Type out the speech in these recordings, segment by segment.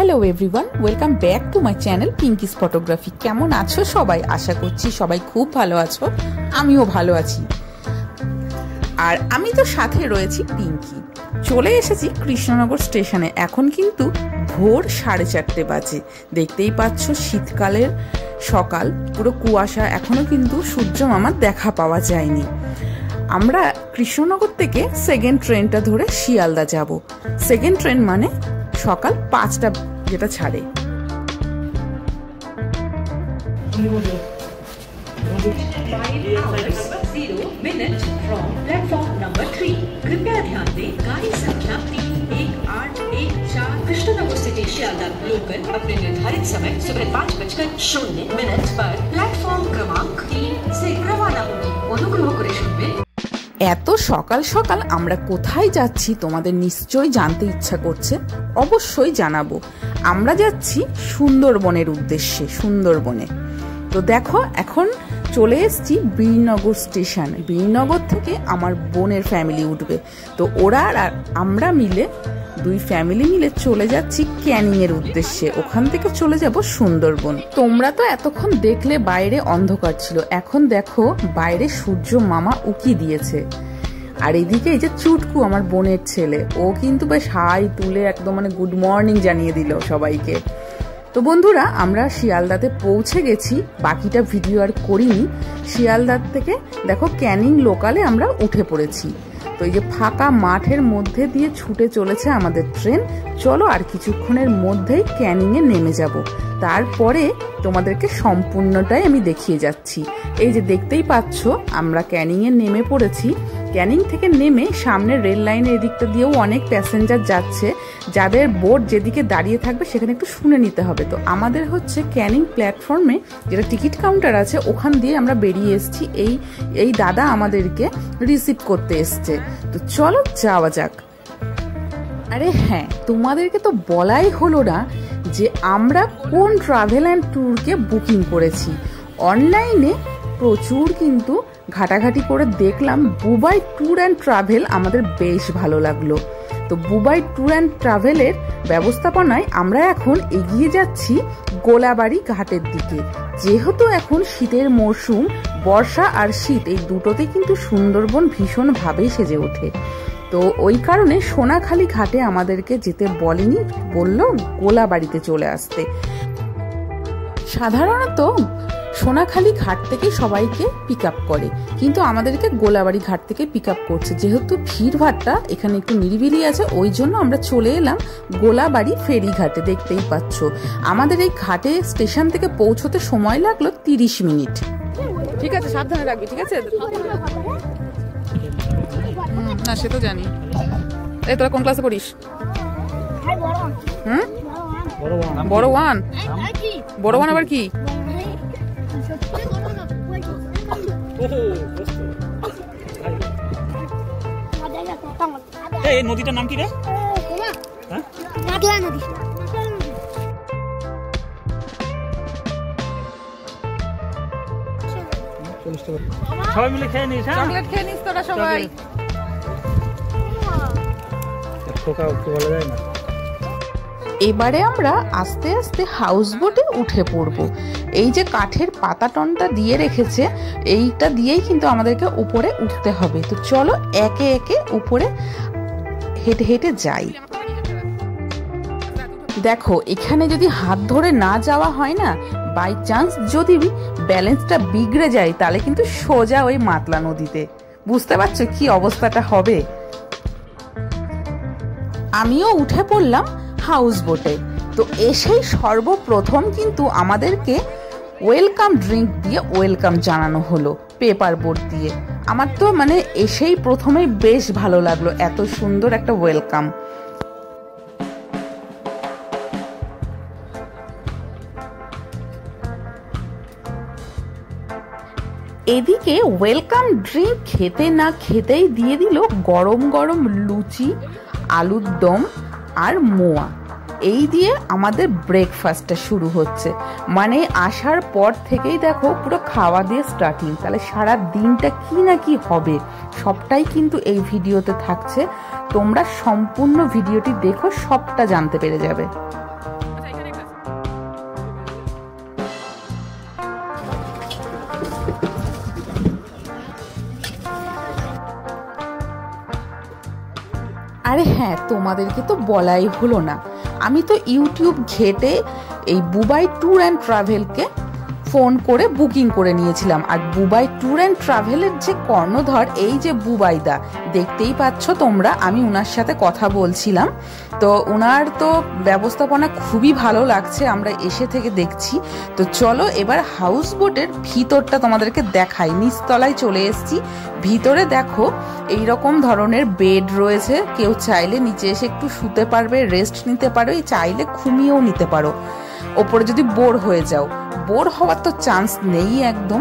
Hello everyone, welcome back to my channel Pinki's photography. কেমন আছো সবাই? আশা করছি সবাই খুব ভালো আছো, আমিও ভালো আছি। আর আমি তো সাথে রয়েছি পিঙ্কি। চলে এসেছি কৃষ্ণনগর স্টেশনে। এখন কিন্তু ভোর 4:30 বাজে। দেখতেই পাচ্ছ শীতকালের সকাল, পুরো কুয়াশা, এখনো কিন্তু সূর্য মামার দেখা পাওয়া যায়নি। আমরা কৃষ্ণনগর থেকে সেকেন্ড ট্রেনটা ধরে শিয়ালদা যাব। সেকেন্ড ট্রেন মানে সকাল 5টা যেটা ছাড়ে। कृपया ध्यान दें, गाड़ी संख्या 31814 कृष्णनगर सिटी शियालदा लोकल अपने निर्धारित समय सुबह 5:00 पर प्लेटफॉर्म क्रमांक 3 से रवाना होगी। अनुग्रह करे शुनबेन। এত সকাল সকাল আমরা কোথায় যাচ্ছি তোমাদের নিশ্চয়ই জানতে ইচ্ছা করছে। অবশ্যই জানাবো। আমরা যাচ্ছি সুন্দরবনের উদ্দেশ্যে, সুন্দরবনে। তো দেখো, এখন চলে এসেছি বীরনগর স্টেশন। বীরনগর থেকে আমার বোনের ফ্যামিলি উঠবে। তো ওরা আর আমরা মিলে, দুই ফ্যামিলি মিলে চলে যাচ্ছি ক্যানিং এর উদ্দেশ্যে। ওখান থেকে চলে যাব সুন্দরবন। তোমরা তো এতক্ষণ দেখলে বাইরে অন্ধকার ছিল, এখন দেখো বাইরে সূর্য মামা উকি দিয়েছে। আর এদিকে এই যে চুটকু, আমার বোনের ছেলে, ও কিন্তু বেশ হাই তুলে একদম মানে গুড মর্নিং জানিয়ে দিল সবাইকে। তো বন্ধুরা, আমরা শিয়ালদাতে পৌঁছে গেছি। বাকিটা ভিডিও আর করিনি। শিয়ালদার থেকে দেখো ক্যানিং লোকালে আমরা উঠে পড়েছি। তো এই যে ফাঁকা মাঠের মধ্যে দিয়ে ছুটে চলেছে আমাদের ট্রেন। চলো আর কিছুক্ষণের মধ্যেই ক্যানিংয়ে নেমে যাব। তারপরে তোমাদেরকে সম্পূর্ণটাই আমি দেখিয়ে যাচ্ছি। এই যে দেখতেই পাচ্ছ আমরা ক্যানিংয়ে নেমে পড়েছি। ক্যানিং থেকে নেমে সামনে রেল লাইনের এদিকটা দিয়েও অনেক প্যাসেঞ্জার যাচ্ছে। যাদের বোট যেদিকে দাঁড়িয়ে থাকবে সেখানে একটু শুনে নিতে হবে। তো আমাদের হচ্ছে ক্যানিং প্ল্যাটফর্মে যেটা টিকিট কাউন্টার আছে, ওখান দিয়ে আমরা বেরিয়ে এসেছি। এই দাদা আমাদেরকে রিসিভ করতে এসছে। তো চলো যাওয়া যাক। আরে হ্যাঁ, তোমাদেরকে তো বলাই হলো না যে আমরা কোন ট্রাভেল অ্যান্ড ট্যুরকে বুকিং করেছি। অনলাইনে প্রচুর কিন্তু ঘাটাঘাটি করে দেখলাম বুবাই ট্যুর অ্যান্ড ট্রাভেল আমাদের বেশ ভালো লাগলো। তো বুবাই ট্যুর অ্যান্ড ট্রাভেলের ব্যবস্থাপনায় আমরা এখন এগিয়ে যাচ্ছি গোলাবাড়ি ঘাটের দিকে। যেহেতু এখন শীতের মরশুম, বর্ষা আর শীত এই দুটোতে কিন্তু সুন্দরবন ভীষণভাবেই সেজে ওঠে। তো ওই কারণে সোনাখালি ঘাটে আমাদেরকে যেতে বলেনি, বললো গোলাবাড়িতে চলে আসতে। সাধারণত সোনাখালি ঘাট থেকে সবাইকে পিক আপ করে, কিন্তু আমাদেরকে গোলাবাড়ি ঘাট থেকে পিক আপ করছে। যেহেতু ভিড়ভাট্টা এখানে একটু নিরিবিলি আছে, ওই জন্য আমরা চলে এলাম গোলাবাড়ি ফেরি ঘাটে। দেখতেই পাচ্ছ আমাদের এই ঘাটে স্টেশন থেকে পৌঁছতে সময় লাগলো 30 মিনিট। ঠিক আছে, সাবধানে রাখবি, ঠিক আছে? না সে তো জানি। এই তোরা কোন ক্লাসে পড়িস? বড় ওয়ান। বড় ওয়ান আবার কি? এই নদীটার নাম কি রে? নদী। সবাই মিলে খেয়ে নিস। চকলেট খেয়ে নিস তোরা সবাই। এবারে আমরা আস্তে আস্তে হাউস বোটে উঠে পড়ব। এই যে কাঠের পাতাটনটা দিয়ে রেখেছে, এইটা দিয়েই কিন্তু আমাদেরকে উপরে উঠতে হবে। তো চলো একে একে উপরে হেঁটে হেঁটে যাই। দেখো, এখানে যদি হাত ধরে না যাওয়া হয় না, বাই চান্স যদি ব্যালেন্সটা বিগড়ে যায়, তাহলে কিন্তু সোজা ওই মাতলা নদীতে। বুঝতে পারছো কি অবস্থাটা হবে? আমিও উঠে পড়লাম হাউস বোটে। তো এসেই সর্বপ্রথম কিন্তু আমাদেরকে ওয়েলকাম ড্রিঙ্ক দিয়ে ওয়েলকাম জানানো হলো, পেপার বোট দিয়ে। আমার তো মানে এসেই প্রথমেই বেশ ভালো লাগলো, এত সুন্দর একটা ওয়েলকাম। এদিকে ওয়েলকাম ড্রিঙ্ক খেতে না খেতেই দিয়ে দিল গরম গরম লুচি, আলুর দম আর মোয়া। এই দিয়ে আমাদের ব্রেকফাস্টটা শুরু হচ্ছে। মানে আসার পর থেকেই দেখো পুরো খাওয়া দিয়ে স্টার্টিং। তাহলে সারা দিনটা কি না কি হবে সবটাই কিন্তু এই ভিডিওতে থাকছে। তোমরা সম্পূর্ণ ভিডিওটি দেখো, সবটা জানতে পেরে যাবে। আরে হ্যাঁ, তোমাদেরকে তো বলাই হলো না, আমি তো ইউটিউব ঘেটে এই বুবাই ট্যুর অ্যান্ড ট্রাভেলকে ফোন করে বুকিং করে নিয়েছিলাম। আর বুবাই ট্যুর অ্যান্ড ট্রাভেলের যে কর্ণধর, এই যে বুবাইদা, দেখতেই পাচ্ছ তোমরা, আমি ওনার সাথে কথা বলছিলাম। তো ওনার তো ব্যবস্থাপনা খুবই ভালো লাগছে, আমরা এসে থেকে দেখছি। তো চলো এবার হাউস বোটের ভিতরটা তোমাদেরকে দেখাই। নিচতলায় চলে এসেছি। ভিতরে দেখো এই রকম ধরনের বেড রয়েছে, কেউ চাইলে নিচে এসে একটু শুতে পারবে, রেস্ট নিতে পারো, চাইলে ঘুমিয়েও নিতে পারো ওপরে যদি বোর হয়ে যাও। বোর হওয়ার তো চান্স নেই একদম।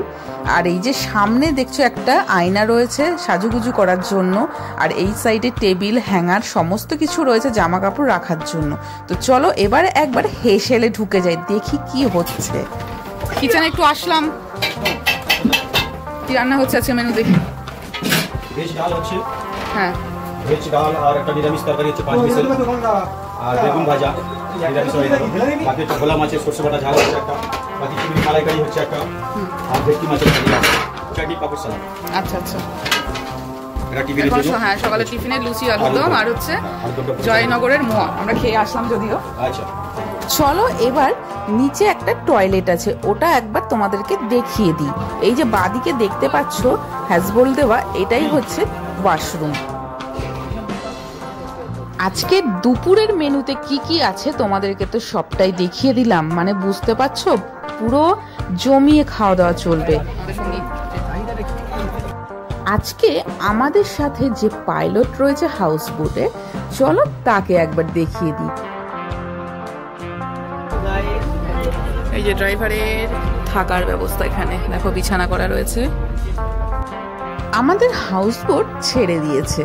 আর এই যে সামনে দেখছো একটা আয়না রয়েছে সাজুগুজু করার জন্য, আর এই সাইডে টেবিল, হ্যাঙ্গার সমস্ত কিছু রয়েছে জামা কাপড় রাখার জন্য। তো চলো এবার একবার হেসেলে ঢুকে যাই, দেখি কি হচ্ছে। কিচেনে একটু আসলাম, কি রান্না হচ্ছে আজকে মেনু দেখি। ভেজ ডাল হচ্ছে, হ্যাঁ ভেজ ডাল আর একটা নিরামিষ তরকারি হচ্ছে 5 পিসের, আর বেগুন ভাজা নিরামিষ হয়ে গেল। বাকি একটা ভোলা মাছের সরষে বাটা ঝাল হচ্ছে একটা, বাকি চিংড়ি মালাইকারি হচ্ছে একটা, আর ভেটকি মাছের চাটনি পাপড় সালাদ। আচ্ছা আচ্ছা, এটা টিফিনের জন্য। হ্যাঁ সকালে টিফিনে লুচি আলুরদম আর হচ্ছে জয়নগরের মোয়া, আমরা খেয়ে আসলাম যদিও। আচ্ছা চলো এবার নিচে একটা টয়লেট আছে, ওটা একবার তোমাদেরকে দেখিয়ে দিই। এই যে বাদিকে দেখতে পাচ্ছ হ্যাজবোল দেওয়া, এটাই হচ্ছে ওয়াশরুম। আজকে দুপুরের মেনুতে কি কি আছে তোমাদেরকে তো সবটাই দেখিয়ে দিলাম, মানে বুঝতে পারছো পুরো জমিয়ে খাওয়া দাওয়া চলবে। আজকে আমাদের সাথে যে পাইলট রয়েছে হাউস বোটে, চলো তাকে একবার দেখিয়ে দিই। এই যে ড্রাইভারের থাকার ব্যবস্থা, এখানে দেখো বিছানা করা রয়েছে। আমাদের হাউস বোট ছেড়ে দিয়েছে,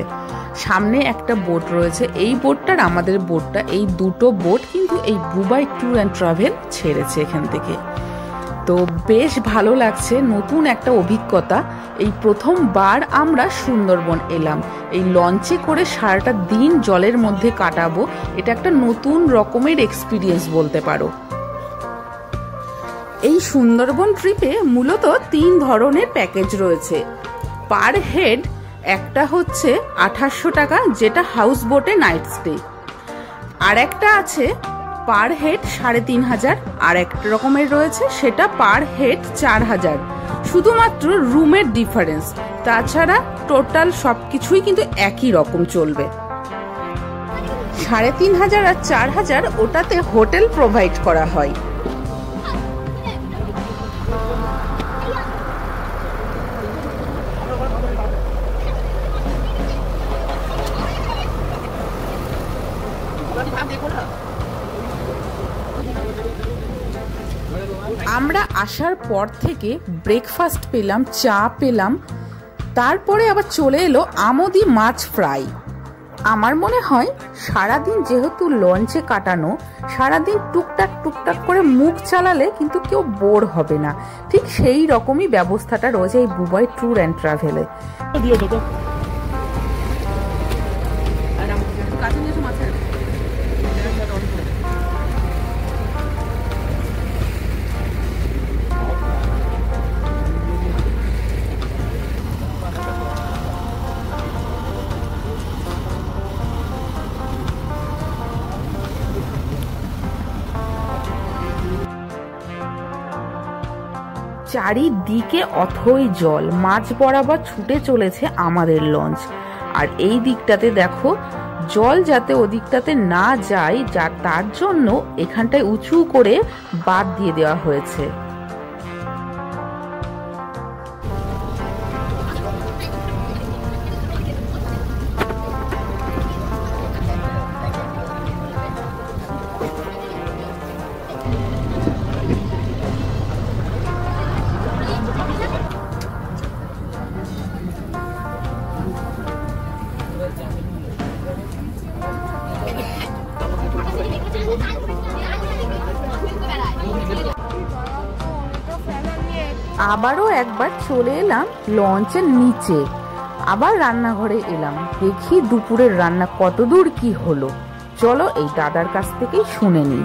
সামনে একটা বোট রয়েছে, এই বোটটার আমাদের বোটটা, এই দুটো বোট কিন্তু এই বুবাই ট্যুর অ্যান্ড ট্রাভেল ছেড়েছে এখান থেকে। তো বেশ ভালো লাগছে, নতুন একটা অভিজ্ঞতা। এই প্রথমবার আমরা সুন্দরবন এলাম, এই লঞ্চে করে সারাটা দিন জলের মধ্যে কাটাবো, এটা একটা নতুন রকমের এক্সপিরিয়েন্স বলতে পারো। এই সুন্দরবন ট্রিপে মূলত 3 ধরনের প্যাকেজ রয়েছে। পার হেড একটা হচ্ছে 2800 টাকা, যেটা হাউস বোটে নাইট স্টে। আর একটা আছে পার হেড 3500, আর একটা রকমের রয়েছে সেটা পার হেড 4000, শুধুমাত্র রুমের ডিফারেন্স, তাছাড়া টোটাল সবকিছুই কিন্তু একই রকম চলবে। 3500 আর 4000 ওটাতে হোটেল প্রোভাইড করা হয়। আমরা আসার পর থেকে ব্রেকফাস্ট পেলাম, চা পেলাম, তারপরে আবার চলে এলো আমোদি মাছ ফ্রাই। আমার মনে হয় সারাদিন যেহেতু লঞ্চে কাটানো, সারাদিন টুকটাক টুকটাক করে মুখ চালালে কিন্তু কেউ বোর হবে না, ঠিক সেই রকমই ব্যবস্থাটা রয়েছে এই বুবাই ট্যুর অ্যান্ড ট্রাভেলে। চারিদিকে অথই জল, মাঝ বরাবর ছুটে চলেছে আমাদের লঞ্চ। আর এই দিকটাতে দেখো জল যাতে ওদিকটাতে না যায়, তার জন্য এখানটায় উঁচু করে বাঁধ দিয়ে দেওয়া হয়েছে। আবারও একবার চলে এলাম লঞ্চের নিচে, আবার রান্নাঘরে এলাম, দেখি দুপুরের রান্না কতদূর কি হলো। চলো এই দাদার কাছ থেকেই শুনে নিই।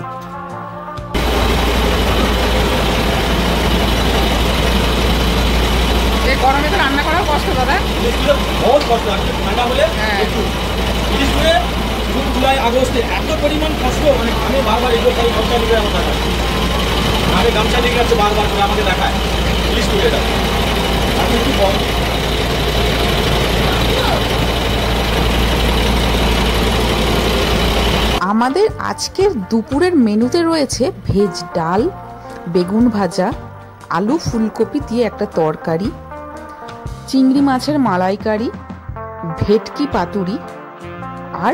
গরমে তো রান্না করাও কষ্ট দাদা, বহুত কষ্ট, ঠান্ডা হলে বিশেষ করে জুন জুলাই আগস্টে এত পরিমাণ কষ্ট, মানে আমি বারবার এগুলো খালি গামছা নিয়ে আমার দেখায়, আগে গামছা নিয়ে গেছে বারবার করে আমাকে দেখায় পুলিশ করে এটা আপনি কি বল। আমাদের আজকের দুপুরের মেনুতে রয়েছে ভেজ ডাল, বেগুন ভাজা, আলু ফুলকপি দিয়ে একটা তরকারি, চিংড়ি মাছের মালাইকারি, ভেটকি পাতুরি আর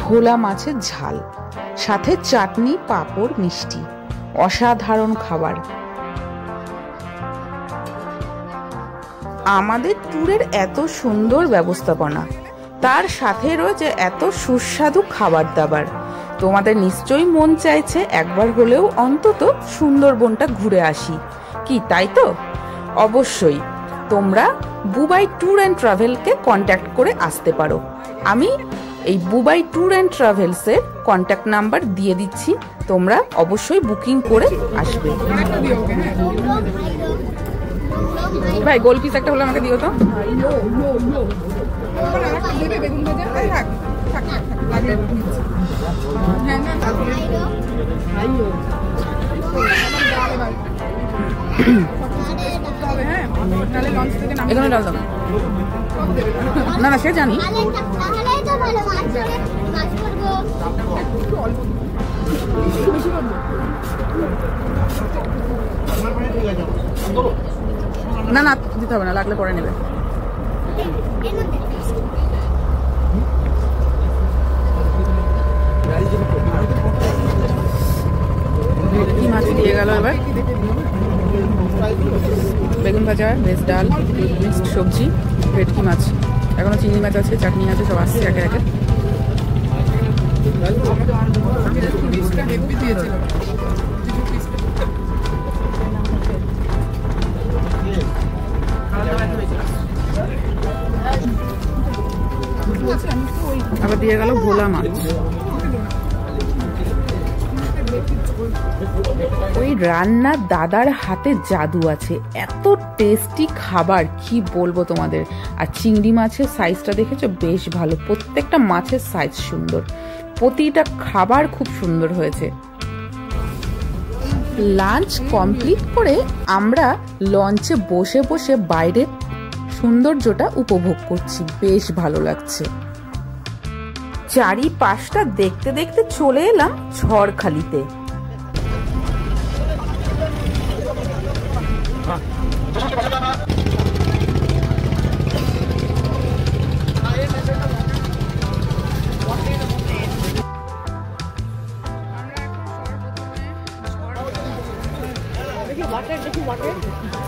ভোলা মাছের ঝাল, সাথে চাটনি, পাঁপড়, মিষ্টি। অসাধারণ খাবার। আমাদের ট্যুরের এত সুন্দর ব্যবস্থাপনা, তার সাথে রয়েছে এত সুস্বাদু খাবার দাবার। তোমাদের নিশ্চয়ই মন চাইছে একবার হলেও অন্তত সুন্দরবনটা ঘুরে আসি, কি তাই তো? অবশ্যই তোমরা বুবাই ট্যুর অ্যান্ড ট্রাভেলকে কন্ট্যাক্ট করে আসতে পারো। আমি এই বুবাই ট্যুর অ্যান্ড ট্রাভেলসের কন্ট্যাক্ট নাম্বার দিয়ে দিচ্ছি, তোমরা অবশ্যই বুকিং করে আসবে। ভাই গোল পিস একটা হলে আমাকে দিও তো। এখানে ডাল দাও না, না সে জানি। না না দিতে হবে না, লাগলে পরে নেবে। কি মাছ দিয়ে গেল এবার? বেগুন ভাজা, ভেজ ডাল, মিক্সড সবজি, ভেটকি মাছ, এখনো চিংড়ি মাছ আছে, চাটনি আছে, সব আসছে একে একে। আবার দিয়ে গেল ভোলা মাছ। ওই রান্নার দাদার হাতে জাদু আছে, এত টেস্টি খাবার কি বলবো তোমাদের। আর চিংড়ি মাছের সাইজটা দেখেছো, বেশ ভালো, প্রত্যেকটা মাছের সাইজ সুন্দর, প্রতিটা খাবার খুব সুন্দর হয়েছে। লাঞ্চ কমপ্লিট করে আমরা লঞ্চে বসে বসে বাইরের সৌন্দর্যটা উপভোগ করছি, বেশ ভালো লাগছে। চারিপাশটা দেখতে দেখতে চলে এলাম ঝড়খালিতে।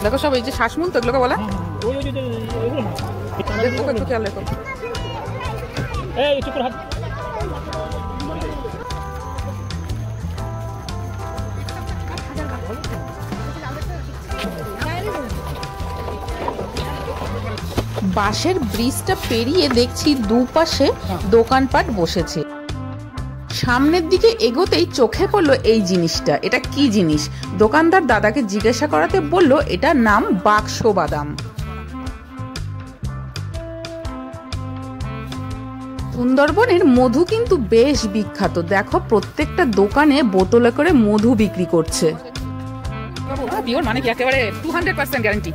দেখো সব এই যে শ্বাসমূল তো এগুলোকে বলে, একটু খেয়াল রেখো। বাঁশের ব্রিজটা পেরিয়ে দেখছি দুপাশে দোকানপাট বসেছে। সামনের দিকে এগোতেই চোখে পড়লো এই জিনিসটা। এটা কি জিনিস? দোকানদার দাদাকে জিজ্ঞাসা করাতে বলল এটা নাম বাক্স বাদাম। সুন্দরবনের মধু কিন্তু বেশ বিখ্যাত, দেখো প্রত্যেকটা দোকানে বোতলে করে মধু বিক্রি করছে। পিওর মানে কি একেবারে 200% গ্যারান্টি।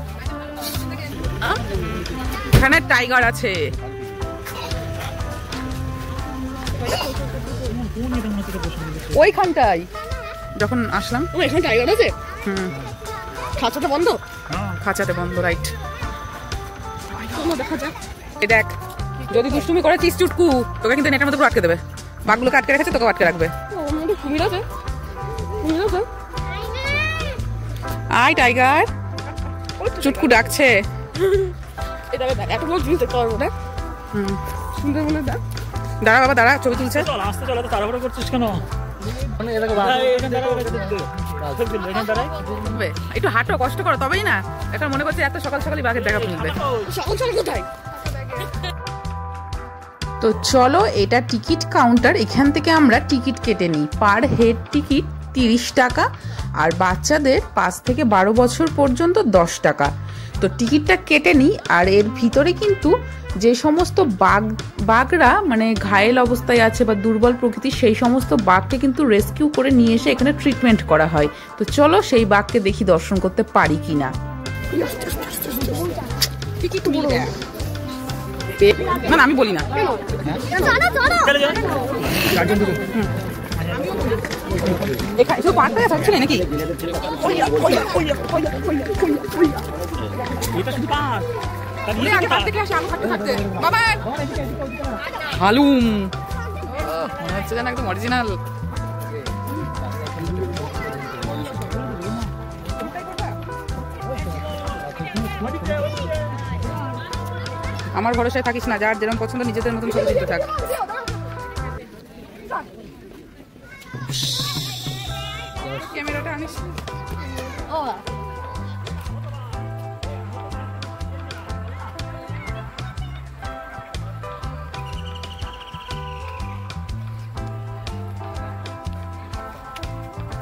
এখানে টাইগার আছে। ওইখানটাই যখন আসলাম এখানে টাইগার আছে। খাঁচাটা বন্ধ, খাঁচাটা বন্ধ, রাইট। দেখা যাক, এ দেখ, যদি দুষ্টুমি করেছিস চুটকু তোকে কিন্তু নেটের মধ্যে পুরো আটকে দেবে। বাঘগুলোকে আটকে রেখেছে, তোকে আটকে রাখবে। আয় টাইগার, চুটকু ডাকছে। দাঁড়া বাবা দাঁড়া, ছবি তুলছে। একটু হাঁটো, কষ্ট করো, তবেই না। এখন মনে করছে এত সকাল সকালই বাঘের দেখা মিলবে। কোথায়? তো চলো, এটা টিকিট কাউন্টার, এখান থেকে আমরা টিকিট কেটে নিই। পার হেড টিকিট 30 টাকা, আর বাচ্চাদের 5 থেকে 12 বছর পর্যন্ত 10 টাকা। তো টিকিটটা কেটে নিই। আর এর ভিতরে কিন্তু যে সমস্ত বাঘরা মানে ঘায়েল অবস্থায় আছে বা দুর্বল প্রকৃতির, সেই সমস্ত বাঘকে কিন্তু রেস্কিউ করে নিয়ে এসে এখানে ট্রিটমেন্ট করা হয়। তো চলো সেই বাঘকে দেখি দর্শন করতে পারি কিনা। না আমি বলি না, নাকি হালুম হচ্ছে যেন একদম অরিজিনাল। আমার ভরসায় থাকিস না, যার যেরকম পছন্দ নিজেদের মতন করে দিতে থাক। ক্যামেরাটা আনিস।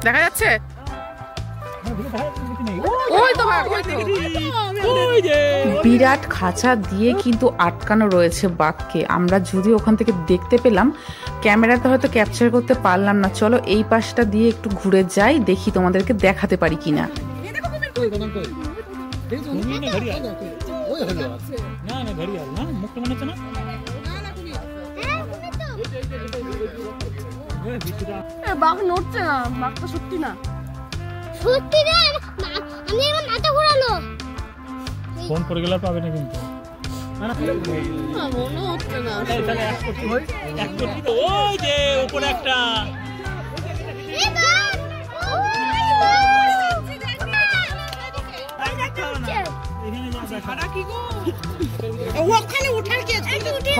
দেখা যাচ্ছে? বিরাট খাঁচা দিয়ে কিন্তু আটকানো রয়েছে বাঘকে। আমরা যদি ওখান থেকে দেখতে পেলাম, ক্যামেরাতে হয়তো ক্যাপচার করতে পারলাম না। চলো এই পাশটা দিয়ে একটু ঘুরে যাই, দেখি তোমাদেরকে দেখাতে পারি কিনা। বাঘ নড়ছে না, বাঘটা সত্যি না, সত্যি রে। আমি এবার মাথা ঘোরালো, ফোন করে গেলে পাবে না কিন্তু। মনে হচ্ছে না। ওই যে উপরে একটা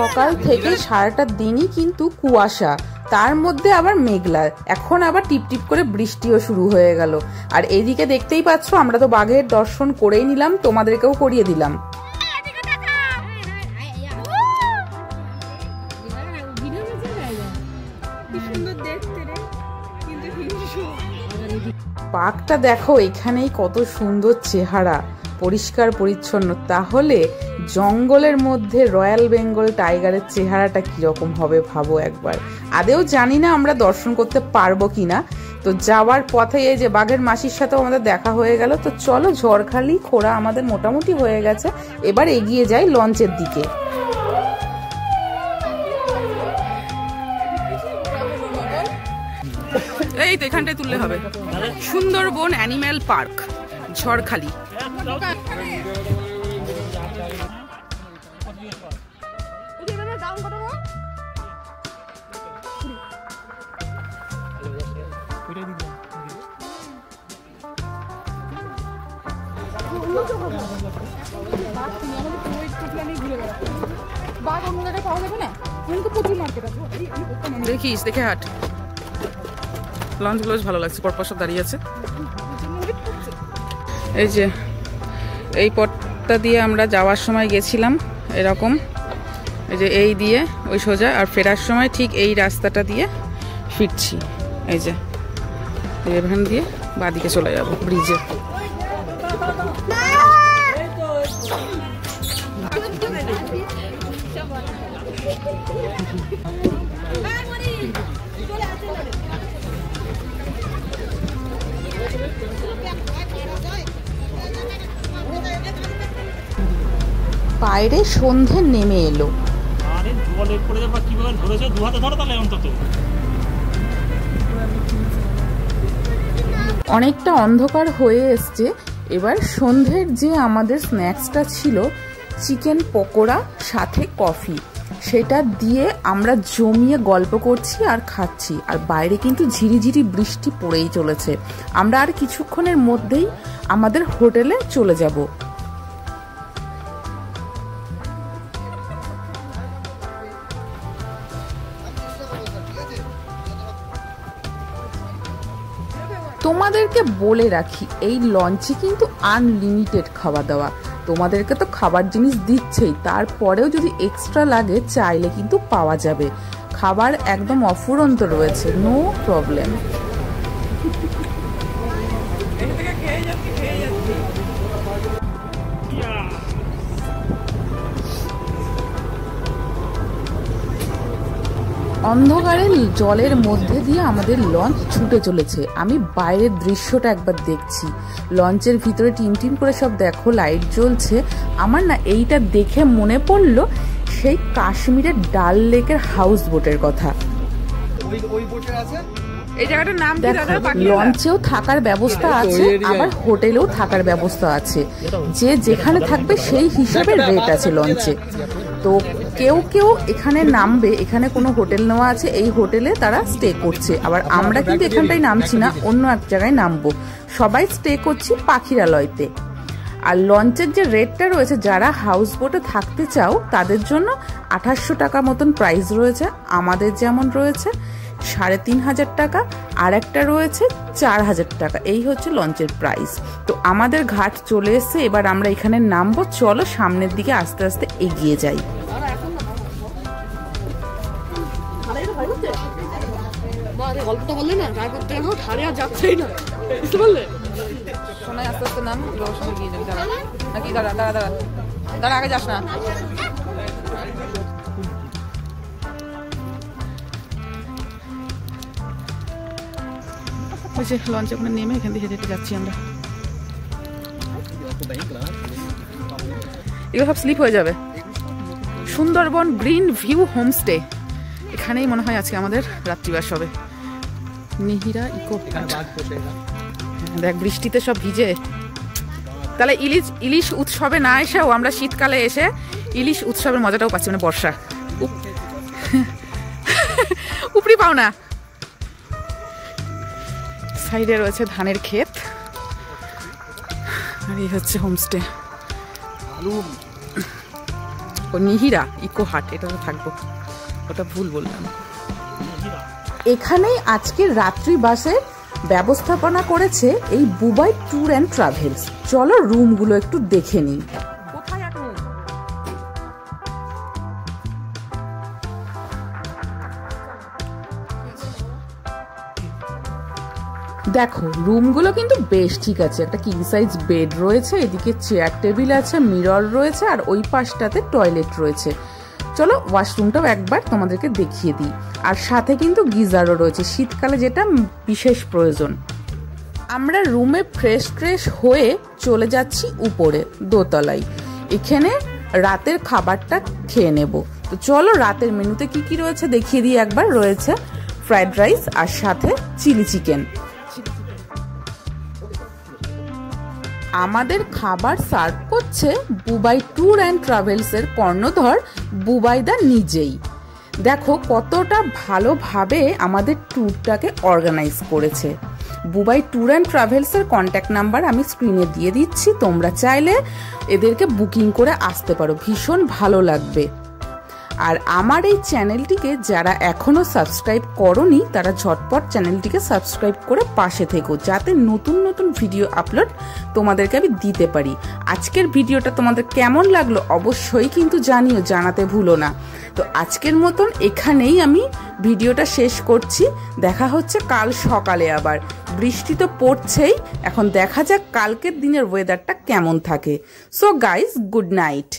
সকাল থেকে সারাটা দিনই কিন্তু কুয়াশা, তার মধ্যে আবার মেঘলা, এখন আবার টিপটিপ করে বৃষ্টিও শুরু হয়ে গেল। আর এদিকে দেখতেই পাচ্ছ, আমরা তো বাঘের দর্শন করেই নিলাম, তোমাদেরকেও করিয়ে দিলাম। বাঘটা দেখো এখানেই কত সুন্দর চেহারা, পরিষ্কার পরিচ্ছন্ন। তাহলে জঙ্গলের মধ্যে রয়্যাল বেঙ্গল টাইগারের চেহারাটা কিরকম হবে ভাবো একবার। আদেও জানি না আমরা দর্শন করতে পারবো কিনা। তো যাওয়ার পথে এই যে বাঘের মাসির সাথেও আমাদের দেখা হয়ে গেল। তো চলো, ঝড়খালি খোড়া আমাদের মোটামুটি হয়ে গেছে, এবার এগিয়ে যাই লঞ্চের দিকে। এই তো এখানটায় তুললে হবে, সুন্দরবন অ্যানিম্যাল পার্ক, ঝড়খালি। দেখিস, দেখে হাট। লঞ্চগুলো ভালো লাগছে, পরপর সব দাঁড়িয়ে আছে। এই যে এই পথটা দিয়ে আমরা যাওয়ার সময় গেছিলাম এরকম, এই যে এই দিয়ে ওই সোজা, আর ফেরার সময় ঠিক এই রাস্তাটা দিয়ে ফিরছি। এই যে এখান দিয়ে বাঁদিকে চলে যাব ব্রিজে। বাইরে সন্ধে নেমে এলো। অনেকটা অন্ধকার হয়ে এসছে। এবার সন্ধ্যের যে আমাদের স্ন্যাক্সটা ছিল, চিকেন পকোড়া সাথে কফি, সেটা দিয়ে আমরা জমিয়ে গল্প করছি আর খাচ্ছি। আর বাইরে কিন্তু ঝিরিঝিরি বৃষ্টি পড়েই চলেছে। আমরা আর কিছুক্ষণের মধ্যেই আমাদের হোটেলে চলে যাব। তোমাদেরকে বলে রাখি, এই লঞ্চে কিন্তু আনলিমিটেড খাওয়া দাওয়া। তোমাদেরকে তো খাবার জিনিস দিচ্ছেই, তারপরেও যদি এক্সট্রা লাগে চাইলে কিন্তু পাওয়া যাবে। খাবার একদম অফুরন্ত রয়েছে, নো প্রবলেম। অন্ধকারে জলের মধ্যে দিয়ে আমাদের লঞ্চ ছুটে চলেছে। আমি বাইরের দৃশ্যটা একবার দেখছি, লঞ্চের ভিতরে টিম টিম করে সব দেখো লাইট জ্বলছে। আমার না এইটা দেখে মনে পড়লো সেই কাশ্মীরের ডাল লেকের হাউস বোটের কথা। এই জায়গাটার নাম কি দাদা? লঞ্চেও থাকার ব্যবস্থা আছে, আবার হোটেলেও থাকার ব্যবস্থা আছে, যে যেখানে থাকবে সেই হিসাবে রেট আছে লঞ্চে। তো কেউ কেউ এখানে নামবে, এখানে কোনো হোটেল নেওয়া আছে, এই হোটেলে তারা স্টে করছে। আবার আমরা কিন্তু এখানটায় নামছি না, অন্য এক জায়গায় নামবো। সবাই স্টে করছি পাখিরালয়তে। আর লঞ্চের যে রেটটা রয়েছে, যারা হাউস বোটে থাকতে চাও তাদের জন্য 2800 টাকা মতন প্রাইস রয়েছে। আমাদের যেমন রয়েছে 3500 টাকা, আর একটা রয়েছে 4000 টাকা। এই হচ্ছে লঞ্চের প্রাইস। তো আমাদের ঘাট চলে এসছে, এবার আমরা এখানে নামবো। চলো সামনের দিকে আস্তে আস্তে এগিয়ে যাই। গল্পটা বললে না, ড্রাইভার ধারে আর যাচ্ছেই না, বুঝতে পারলে? শোনাই আস্তে আস্তে নাম, সঙ্গে গিয়ে যাবি। দাঁড়া নাকি, দাঁড়া দাঁড়া দাঁড়া দাঁড়া, আগে যাস না। লঞ্চে ওখানে নেমে এখান থেকে হেঁটে হেঁটে যাচ্ছি আমরা। এগুলো সব স্লিপ হয়ে যাবে। সুন্দরবন গ্রিন ভিউ হোমস্টে, এখানেই মনে হয় আজকে আমাদের রাত্রিবাস হবে। নিহিরা ইকো, দেখ বৃষ্টিতে সব ভিজে। তাহলে ইলিশ উৎসবে না এসেও আমরা শীতকালে এসে ইলিশ উৎসবের মজাটাও পাচ্ছি, মানে বর্ষা। উপরি পাও না। সাইডে রয়েছে ধানের ক্ষেত, আর এই হচ্ছে হোমস্টে। ও নিহিরা ইকো হাট, এটাতে থাকবো, ওটা ভুল বললাম। এখানেই আজকের রাত্রি বাসের ব্যবস্থাপনা করেছে এই বুবাই ট্যুর অ্যান্ড ট্রাভেলস। চলো রুমগুলো একটু দেখে নিই। কোথায় এক রুম? দেখো রুমগুলো কিন্তু বেশ ঠিক আছে। একটা কিং সাইজ বেড রয়েছে, এদিকে চেয়ার টেবিল আছে, মিরর রয়েছে, আর ওই পাশটাতে টয়লেট রয়েছে। চলো ওয়াশরুমটাও একবার তোমাদেরকে দেখিয়ে দিই। আর সাথে কিন্তু গিজারও রয়েছে, শীতকালে যেটা বিশেষ প্রয়োজন। আমরা রুমে ফ্রেশ হয়ে চলে যাচ্ছি উপরে দোতলায়। এখানে রাতের খাবারটা খেয়ে নেব। তো চলো রাতের মেনুতে কি কি রয়েছে দেখিয়ে দিই একবার। রয়েছে ফ্রাইড রাইস আর সাথে চিলি চিকেন। আমাদের খাবার সার্ভ করছে বুবাই ট্যুর অ্যান্ড ট্রাভেলসের কর্ণধর বুবাইদা নিজেই। দেখো কতটা ভালোভাবে আমাদের ট্যুরটাকে অর্গানাইজ করেছে। বুবাই ট্যুর অ্যান্ড ট্রাভেলসের কন্ট্যাক্ট নাম্বার আমি স্ক্রিনে দিয়ে দিচ্ছি, তোমরা চাইলে এদেরকে বুকিং করে আসতে পারো, ভীষণ ভালো লাগবে। আর আমার এই চ্যানেলটিকে যারা এখনো সাবস্ক্রাইব করোনি তারা ঝটপট চ্যানেলটিকে সাবস্ক্রাইব করে পাশে থেকো, যাতে নতুন নতুন ভিডিও আপলোড তোমাদেরকে আমি দিতে পারি। আজকের ভিডিওটা তোমাদের কেমন লাগলো অবশ্যই কিন্তু জানিও, জানাতে ভুলো না। তো আজকের মতন এখানেই আমি ভিডিওটা শেষ করছি। দেখা হচ্ছে কাল সকালে আবার। বৃষ্টি তো পড়ছেই, এখন দেখা যাক কালকের দিনের ওয়েদারটা কেমন থাকে। So guys, good night.